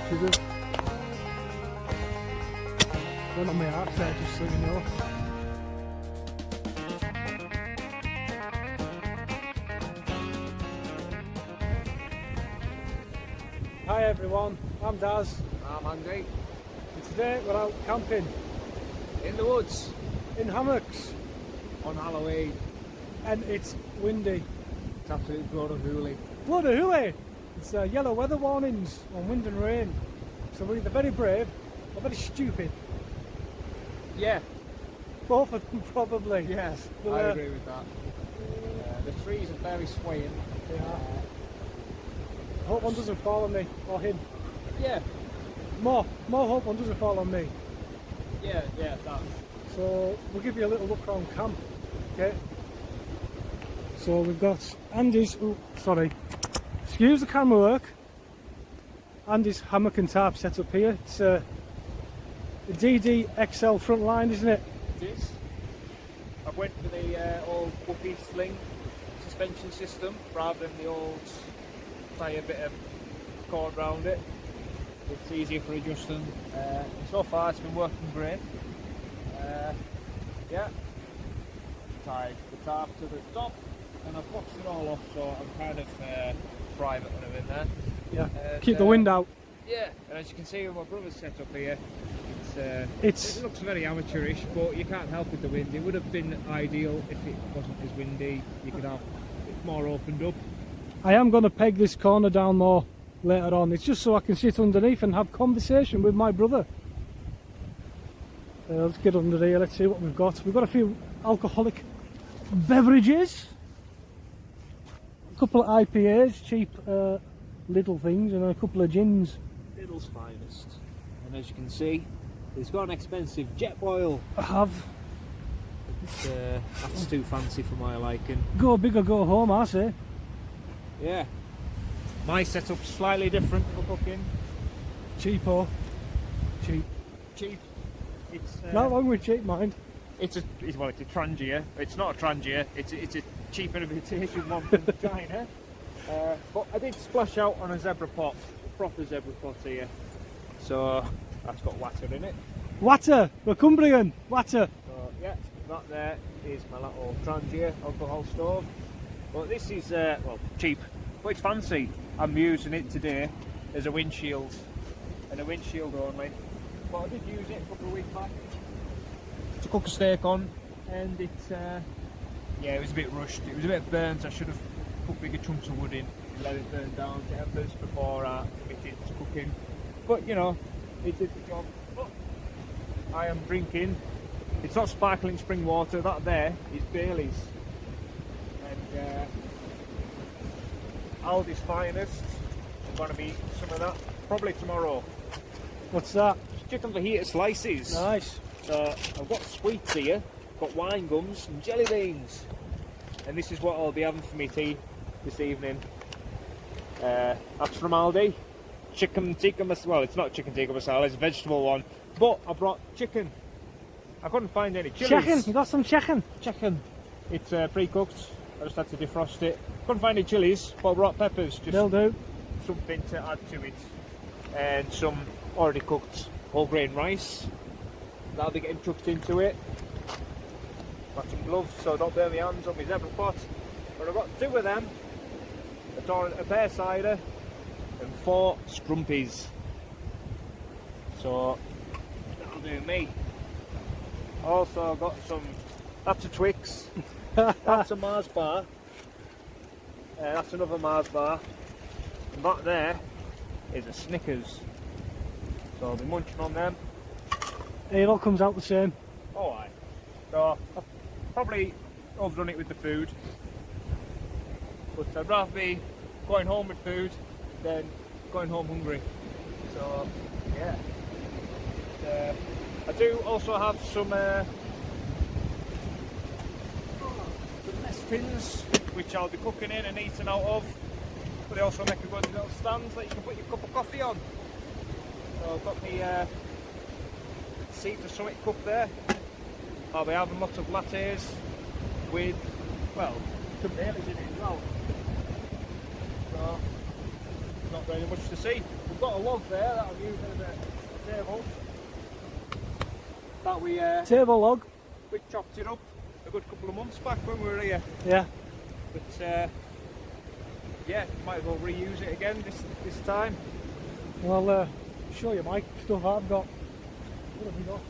sugar. Went on my heart there, just so you know. Hi everyone, I'm Daz. I'm Andy. And today we're out camping In the woods in hammocks on Halloween. and it's windy. It's absolute bloody hooly. Bloody hooey! It's yellow weather warnings on wind and rain. So we're either very brave or very stupid. Yeah, Both of them probably. yes, But, I agree with that. The trees are very swaying. They are. I hope one doesn't fall on me or him. Yeah, More hope one doesn't fall on me. yeah, that. So we'll give you a little look around camp. Okay. So we've got Andy's. Oh, sorry. Excuse the camera work. Andy's hammock and tarp set up here. It's a DD XL front line, isn't it? It is. I went for the old whoopee sling suspension system rather than the old tie a bit of cord around it. It's easier for adjusting. So far it's been working great. Yeah, tied the tarp to the top and I've boxed it all off, so I'm kind of private when I'm in there. Yeah. And, Keep the wind out. Yeah, and as you can see with my brother's set up here, it It's. looks very amateurish, but you can't help with the wind. It would have been ideal if it wasn't as windy. You could have it more opened up. I am going to peg this corner down more later on. It's just so I can sit underneath and have conversation with my brother. Let's get under here. Let's see what we've got. We've got a few alcoholic beverages. A couple of IPAs, cheap little things, and a couple of gins. Lidl's finest. And as you can see, it's got an expensive jet boil. I have. That's too fancy for my liking. Go big or go home, I say. Yeah. My setup's slightly different for cooking. Cheapo. Cheap. Cheap. It's Not wrong with cheap, mind. it's a Trangia. It's not a Trangia. It's a cheap imitation one from China. But I did splash out on a zebra pot, a proper zebra pot here. So that's got water in it. Water! We're Cumbrian! Water! So yeah, that there is my little Trangia alcohol stove. Well, this is well, cheap, but it's fancy. I'm using it today as a windshield, and a windshield only. But I did use it a couple of weeks back to cook a steak on, and it's yeah, it was a bit rushed. It was a bit burnt. I should have put bigger chunks of wood in and let it burn down to embers before I committed to cooking. But you know, it did the job. But I am drinking. It's not sparkling spring water. That there is Bailey's. And Aldi's finest. I'm going to be eating some of that probably tomorrow. What's that? It's chicken fajita slices. Nice. So I've got sweets here, got wine gums and jelly beans, and this is what I'll be having for my tea this evening. That's from Aldi. Chicken tikka masala. Well, it's not chicken tikka masala; it's a vegetable one. But I brought chicken. I couldn't find any chilies. Chicken! You got some chicken? Chicken. It's pre-cooked. I just had to defrost it. Couldn't find any chilies, but I brought peppers. Just They'll do. something to add to it, and some already cooked whole grain rice. That'll be getting chucked into it. Got some gloves so I don't burn my hands on my zebra pot. But I've got 2 of them, a pear cider, and 4 scrumpies. So that'll do me. Also I've got some, that's a Twix, that's a Mars bar, that's another Mars bar, and that there is a Snickers. So I'll be munching on them. It all comes out the same. Oh aye. So I've probably overdone it with the food, but I'd rather be going home with food than going home hungry. So yeah. I do also have some mess tins which I'll be cooking in and eating out of, but they also make a good little stand that you can put your cup of coffee on. So I've got the Seat to Summit cup there. I'll be having lots of lattes with, well, some Baileys in it as well. So, not very much to see. we've got a log there that I'm using as a table. That Table log. we chopped it up a good couple of months back when we were here. Yeah. But yeah, might as well reuse it again this time. Well, I'll show you, Mike, stuff I've got. What have we got?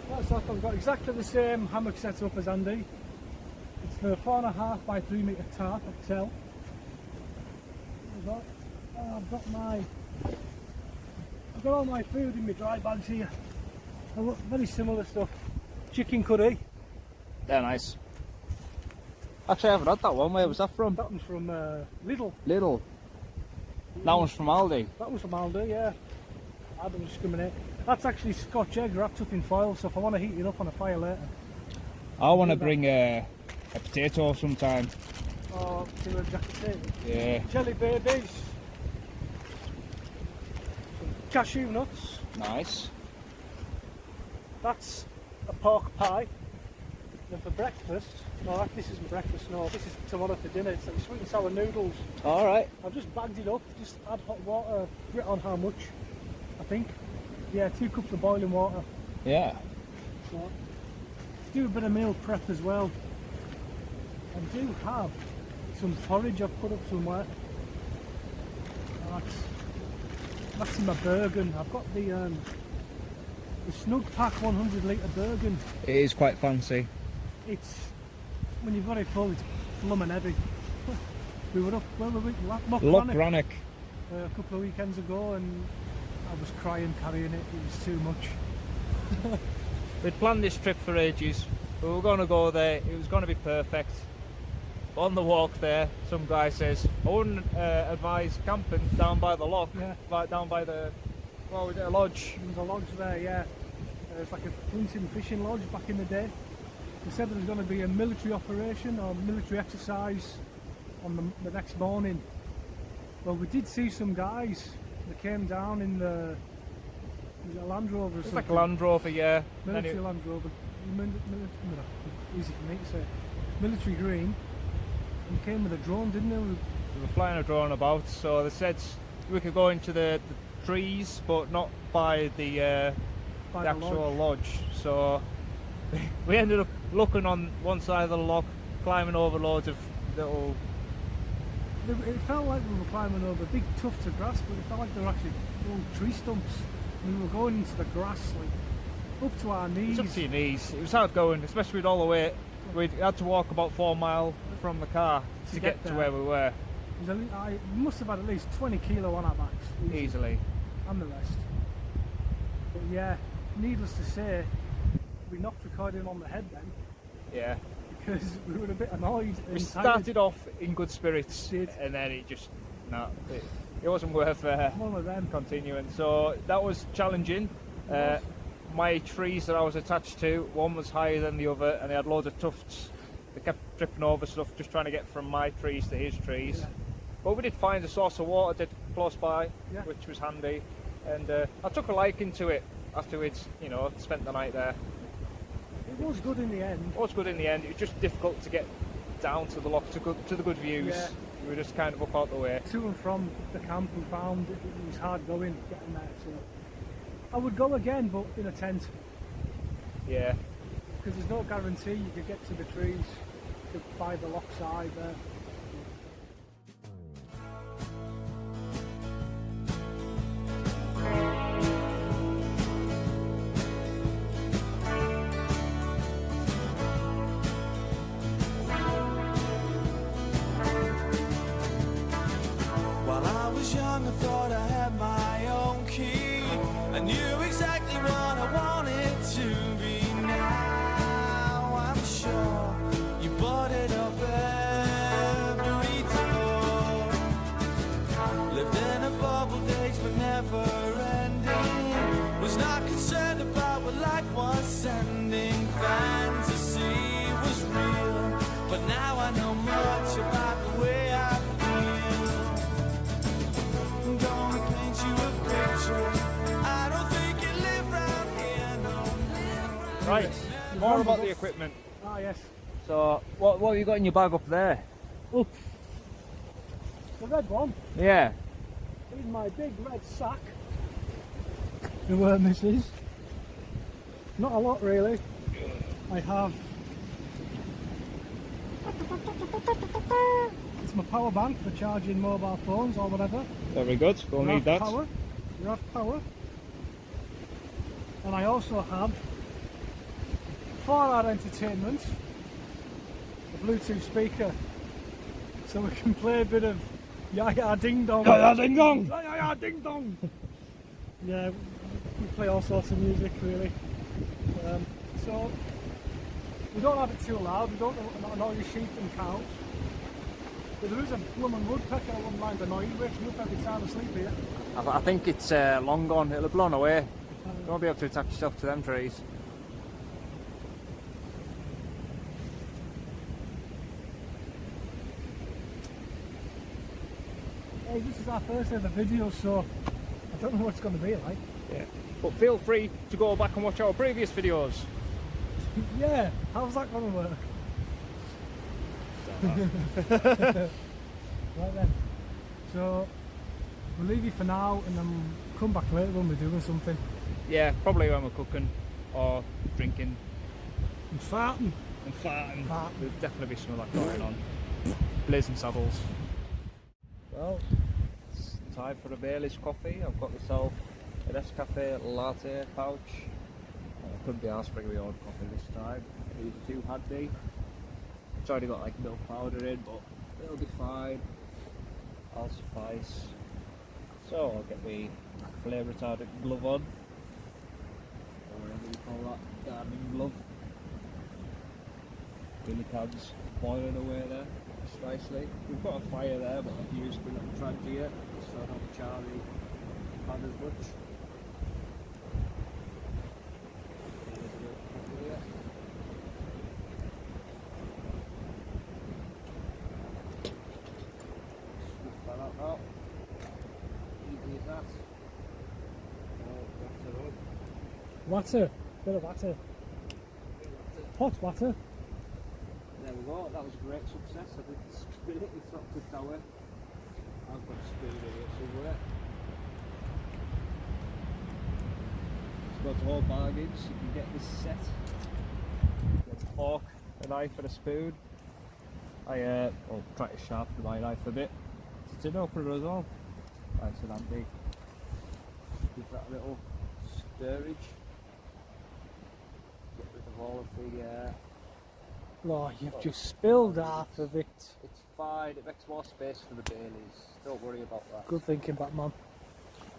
That's off. I've got exactly the same hammock set up as Andy. It's the 4.5 by 3 metre tarp XL. I've got all my food in my dry bags here. I've got very similar stuff. Chicken curry. They're nice. Actually, I haven't had that one. Where was that from? That one's from Lidl. Lidl. That one's from Aldi. That was from Aldi, yeah. I don't discriminate. That's actually Scotch egg wrapped up in foil, so if I want to heat it up on a fire later. I want to bring a potato sometime. Oh, see where Jack is. Yeah. Jelly babies. Some cashew nuts. Nice. That's a pork pie. Then for breakfast, no, this isn't breakfast, no, this is tomorrow for dinner. It's like sweet and sour noodles. Alright. I've just bagged it up, just add hot water, writ on how much, I think. Yeah, 2 cups of boiling water. Yeah. So, do a bit of meal prep as well. I do have some porridge I've put up somewhere. That's in my Bergen. I've got the Snug Pack 100 litre Bergen. It is quite fancy. It's, when you've got it full, it's bloomin' heavy. We were up, where were we? Loch Rannoch. A couple of weekends ago, and I was crying carrying it. It was too much. We'd planned this trip for ages. We were going to go there. It was going to be perfect. On the walk there, some guy says, I wouldn't advise camping down by the loch, Yeah. like down by the, well, was it a lodge? There was a lodge there, yeah. It's like a hunting fishing lodge back in the day. They said there was going to be a military operation or military exercise on the next morning. Well, we did see some guys that came down in the, was it a Land Rover or It's something? like a Land Rover, yeah. Military Anyway, Land Rover. Easy for me to say. Military green. And came with a drone, didn't they? we were flying a drone about, so they said we could go into the trees, but not by the By the actual lodge. So we ended up looking on one side of the loch, climbing over loads of little. It felt like we were climbing over big tufts of grass, but it felt like they were actually little tree stumps. We were going into the grass, like up to our It knees. was up to your knees. It was hard going, especially with all the way. We had to walk about 4 miles from the car to get to there. where we were I must have had at least 20 kilo on our backs. easily. And the rest. But yeah, needless to say, we knocked recording on the head then, Yeah. because we were a bit annoyed. We and started off in good spirits, Did. and then it just it wasn't worth one of them. continuing. So that was challenging. My trees that I was attached to, one was higher than the other, and they had loads of tufts. They kept tripping over stuff, just trying to get from my trees to his trees. Yeah. But we did find a source of water did close by, Yeah. which was handy. And I took a liking to it after we'd, spent the night there. It was good in the end. It was good in the end. It was just difficult to get down to the loch to the good views. Yeah. We were just kind of up out the way. To and from the camp, we found it was hard going getting there. So I would go again, but in a tent, Yeah. because there's no guarantee you could get to the trees by the loch side there. While I was young, I thought I had my own key. I knew exactly what I wanted to be. Now I'm sure you bought it up every door. Lived in a bubble days, but never ending. Was not concerned about what life was sending. Fantasy was real, but now I know much about the way I feel. I'm gonna paint you a picture. I don't think you live round here, no. Right. More about the equipment. Ah yes. So, what have you got in your bag up there? Up. The red one. Yeah. Here's my big red sack. The worm this is. Not a lot really. I have. It's my power bank for charging mobile phones or whatever. Very good. We'll need that. Power. You have power. And I also have, for our entertainment, a Bluetooth speaker. So we can play a bit of Ya Ding Dong. Ya Ding Dong! Ya Ding Dong! Yeah, we play all sorts of music really. So we don't have it too loud, we don't annoy the sheep and cows. But there is a blooming woodpecker I wouldn't mind annoying, waking up every time I sleep here. I think it's long gone. It'll have blown away. You won't be able to attach yourself to them trees. Hey, this is our first ever video, so I don't know what it's going to be like. Yeah. But feel free to go back and watch our previous videos. Yeah, how's that going to work? Right then, so we'll leave you for now and then come back later when we're doing something. Yeah, probably when we're cooking or drinking And farting. and farting. Farting. There'll definitely be some of that going on. Blazing saddles. Well, it's time for a Bailey's coffee. I've got myself an Nescafe latte pouch. I couldn't be asked for my own coffee this time. These are too handy. It's already got like milk powder in, but it'll be fine. I'll suffice. So I'll get my flame retardant glove on, or whatever you call that, gardening glove. Billy cans boiling away there, nicely. We've got a fire there, but I've used my little trangia, so I don't char the pan as much. Water, bit of water. Hot water. There we go, that was a great success. I didn't spill it, it's not tipped away. I've got a spoon in here somewhere. It's got all bargains, you can get this set. Get a fork, a knife and a spoon. I will try to sharpen my knife a bit. It's an opener as well. Nice and handy. Give that a little stirrage. Get rid of all of the Oh, you've just spilled half of it. It's fine, it makes more space for the Baileys. Don't worry about that. Good thinking, Batman.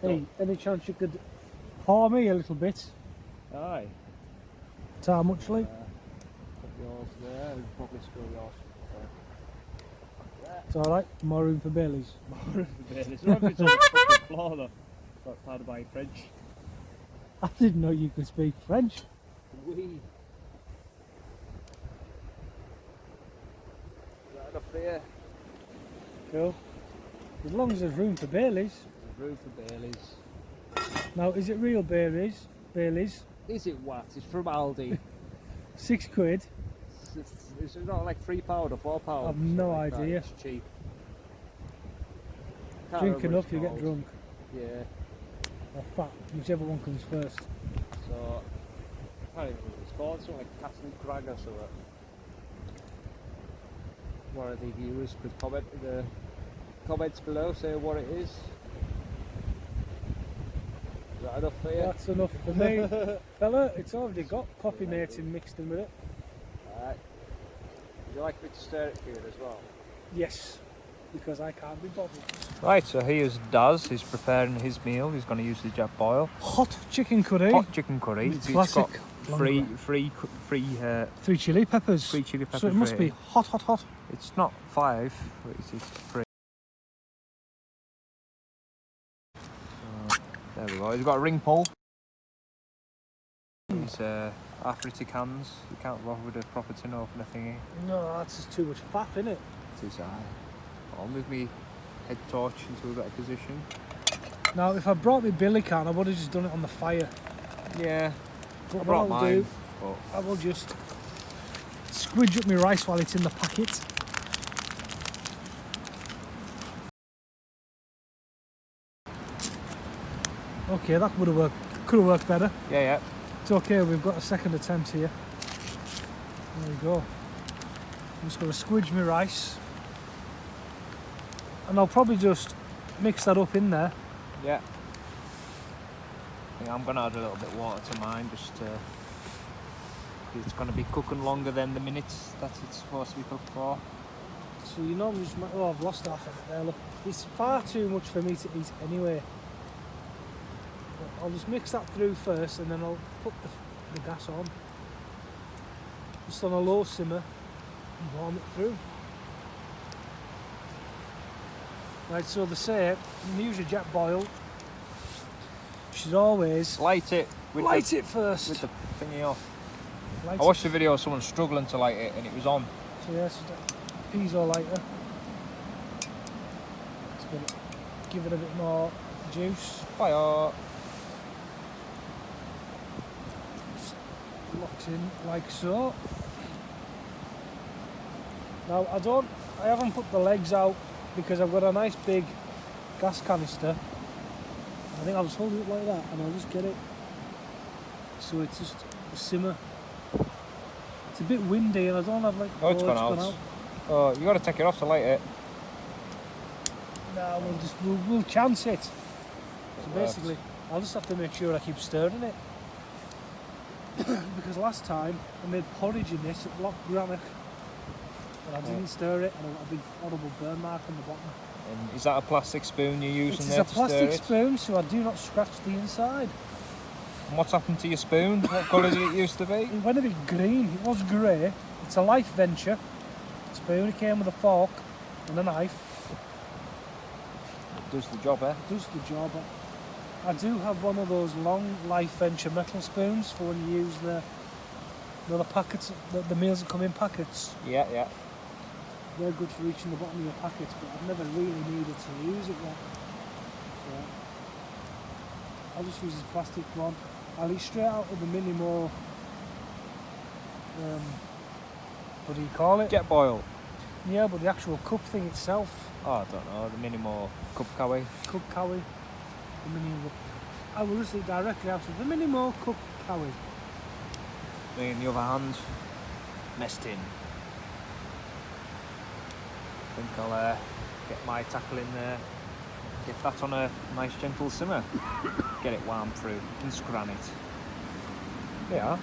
Hey, any chance you could pour me a little bit? Aye. It's how much, like? Put yours there, and probably spill yours. It's alright, more room for Baileys. More of the Baileys. Not if it's on the fucking floor though. That's part of my French. I didn't know you could speak French. Oui. Is that enough for you? Cool. As long as there's room for Baileys. There's room for Baileys. Now, is it real Baileys? Baileys? Is it what? It's from Aldi. £6. It's not like £3 or £4. I've no like that. idea. It's cheap. Can't Drink remember what enough, it's you get called. drunk. Yeah. Or fat, whichever one comes first. So, I can't even remember what it's called, something like Castle Crag or something. One of the viewers could comment in the comments below, say what it is. Is that enough for you? That's enough for me. Fella, it's already got coffee mating mixed in with it. Alright. Would you like me to stir it for you as well? Yes, because I can't be bothered. Right, so here's Daz, he's preparing his meal, he's going to use the jet boil. Hot chicken curry. Hot chicken curry. It's It's got classic. three chili peppers. Three chili peppers. So it must be hot, hot, hot. It's not 5, but it's 3. There we go. He's got a ring pull. These Afrity cans. You can't bother with a proper tin opener thingy. No, that's just too much fat, isn't it? It is I'll move me head torch into a better position. Now, if I brought my billy can, I would have just done it on the fire. Yeah. But I what brought I'll mine. do, But I will just squidge up my rice while it's in the packet. Okay, that would have worked. Could have worked better. Yeah. It's okay. We've got a second attempt here. There we go. I'm just going to squidge my rice, and I'll probably just mix that up in there. Yeah. I think I'm gonna add a little bit of water to mine, just it's gonna be cooking longer than the minutes that it's supposed to be cooked for. So you normally just might, oh, I've lost half of it there. Look, it's far too much for me to eat anyway. But I'll just mix that through first, and then I'll put the gas on, just on a low simmer, and warm it through. Right, so they say when you use your jet boil, you should always Light it. light it first. With the thingy off. Light I watched a video of someone struggling to light it and it was on. So yes, piezo lighter. It's going to give it a bit more juice. Fire. Just locks in like so. Now I haven't put the legs out because I've got a nice big gas canister. I think I'll just hold it like that and I'll just get it so it's just a simmer. It's a bit windy and I don't have like... Oh, it's gone out. Oh, you got to take it off to light it. No, we'll chance it. So basically, I'll just have to make sure I keep stirring it. Because last time I made porridge in this at Loch Grannoch, but I didn't stir it and I got a big horrible burn mark on the bottom. And is that a plastic spoon you're using there to stir it? It's a plastic spoon, so I do not scratch the inside. And what's happened to your spoon? What colour did it used to be? It went a bit green. It was grey. It's a life venture. Spoon. It came with a fork and a knife. It does the job, eh? It does the job. I do have one of those long life venture metal spoons for when you use the packets, the meals that come in packets. Yeah. They're good for reaching the bottom of your packets, but I've never really needed to use it yet. So I'll just use this plastic one. I'll eat straight out of the Minimo. What do you call it? Jet boil. Yeah, but the actual cup thing itself. Oh, I don't know, the Minimo cup cowie. Cup cowie. The Minimo. I will just eat directly out of the Minimo cup cowie. Me in the other hand, messed in. I think I'll get my tackle in there, get that on a nice gentle simmer, get it warm through and scran it. Yeah.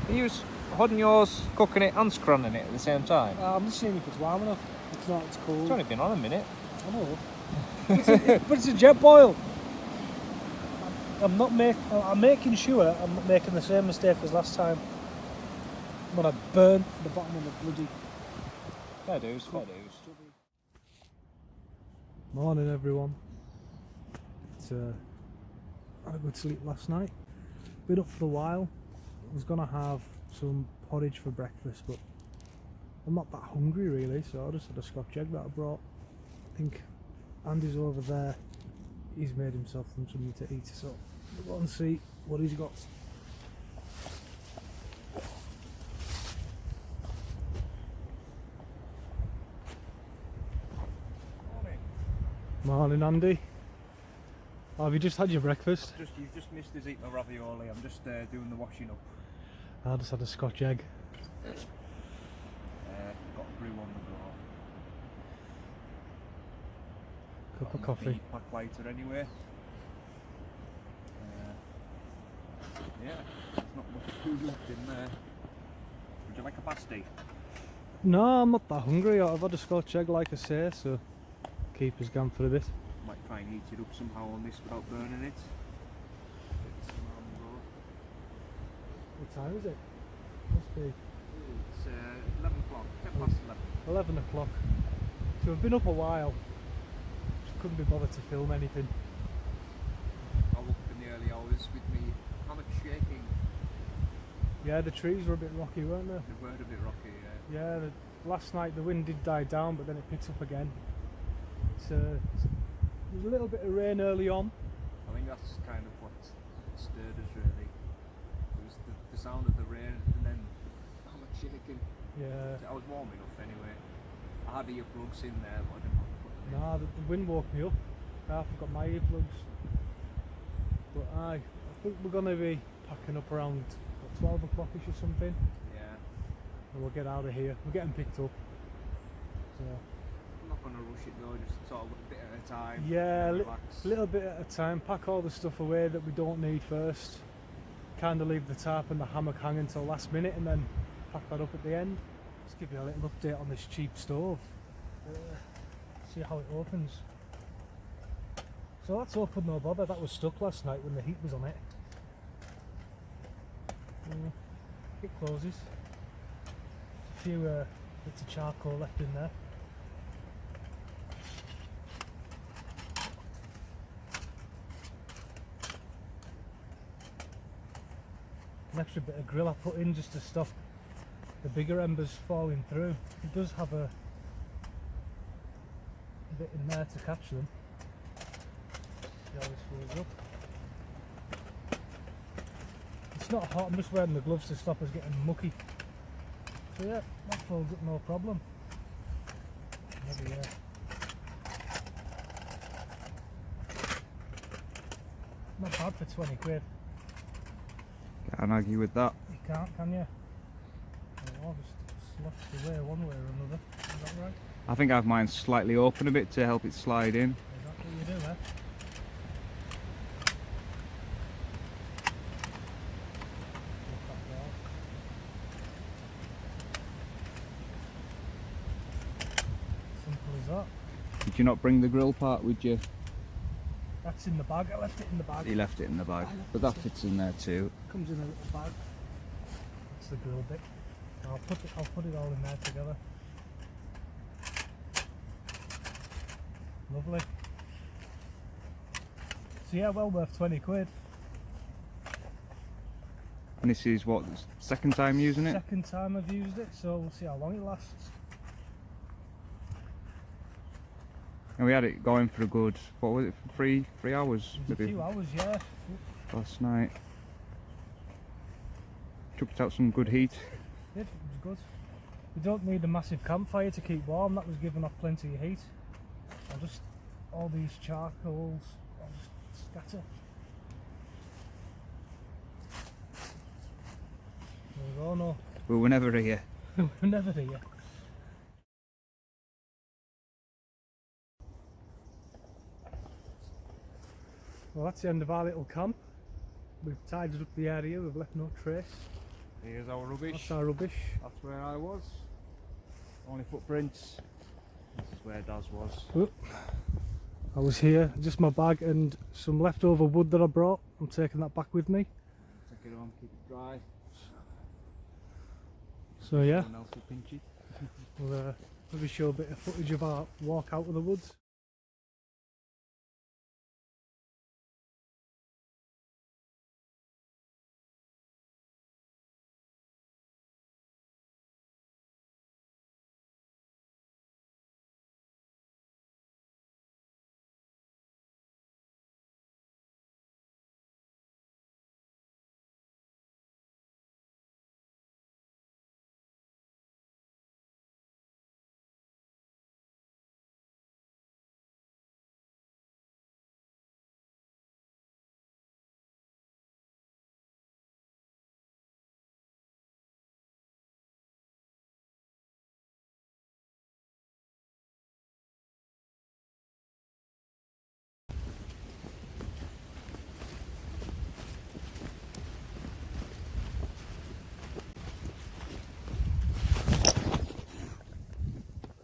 Are you holding yours, cooking it and scranning it at the same time? I'm just seeing if it's warm enough. It's not, it's cold. It's only been on a minute. I know. But it's a jet boil. I'm making sure I'm not making the same mistake as last time when I burnt the bottom of the bloody... Fair dues. Morning everyone. I had a good sleep last night. Been up for a while. I was gonna have some porridge for breakfast, but I'm not that hungry really, so I just had a Scotch egg that I brought. I think Andy's over there. He's made himself something to eat, so we'll go and see what he's got. Morning Andy. Oh, have you just had your breakfast? You've just missed us eating my ravioli. I'm just doing the washing up. I just had a Scotch egg. Got a brew on the go. Cup of coffee. Pack later anyway. Yeah, there's not much food left in there. Would you like a pasty? No, I'm not that hungry. I've had a Scotch egg like I say, so keep us going for a bit. Might try and heat it up somehow on this without burning it. What time is it? Must be It's 11 o'clock, 10 past 11. 11 o'clock. So we've been up a while. Just couldn't be bothered to film anything. I woke up in the early hours with me hammock shaking. Yeah, the trees were a bit rocky, weren't they? They were a bit rocky, Yeah, last night the wind did die down, but then it picks up again. There was a little bit of rain early on. I think that's kind of what stirred us really. It was the sound of the rain and then hammock shaking. Yeah. I was warm enough anyway. I had earplugs in there, but I didn't want to put them in. Nah, the wind woke me up. I forgot my earplugs. But I think we're going to be packing up around 12 o'clockish or something, Yeah. and we'll get out of here. We're getting picked up. So I'm not going to rush it though, just sort of a bit at a time. yeah, and a relax. little bit at a time. Pack all the stuff away that we don't need first. Kind of leave the tarp and the hammock hanging till last minute, and then pack that up at the end. Just give you a little update on this cheap stove. See how it opens. So that's open no bother. That was stuck last night when the heat was on it. It closes. A few bits of charcoal left in there. An extra bit of grill I put in just to stop the bigger embers falling through. It does have a bit in there to catch them. See how this folds up. It's not hot, I'm just wearing the gloves to stop us getting mucky. So yeah, that folds up no problem. Maybe not bad for 20 quid. Can't argue with that. You can't, can you? I'll just slosh away one way or another. Is that right? I think I have mine slightly open a bit to help it slide in. Is that what you do, eh? Simple as that. Did you not bring the grill part with you? That's in the bag. I left it in the bag. You left it in the bag, but that fits in there too. Comes in a little bag. That's the grill bit. I'll put it all in there together. Lovely. So yeah, well worth 20 quid. And this is what, the second time using it? Second time I've used it, so we'll see how long it lasts. And we had it going for a good, what was it, 3 hours? It was a few hours, yeah. Last night. Chucked out some good heat. It was good. We don't need a massive campfire to keep warm, that was giving off plenty of heat. I'll just, all these charcoals, I'll just scatter. There we go, no. We were never here. We're never here. Well, that's the end of our little camp. We've tidied up the area, we've left no trace. Here's our rubbish. That's our rubbish. That's where I was. Only footprints. This is where Daz was. Oop. I was here, just my bag and some leftover wood that I brought. I'm taking that back with me. Take it home, keep it dry. So yeah, Someone else will pinch it. we'll maybe show a bit of footage of our walk out of the woods.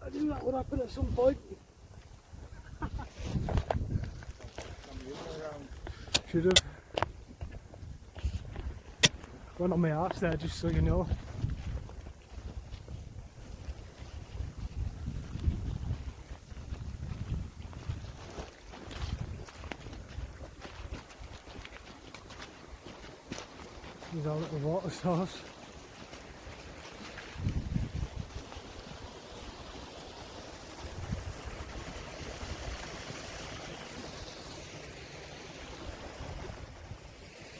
I knew that would happen at some point. Should have. Went on my arse there, just so you know. There's our little water source.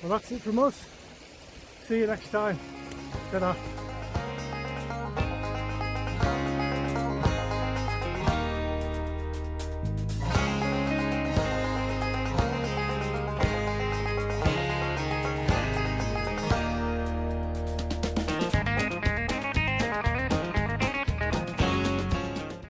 Well, that's it from us. See you next time. Ta-da.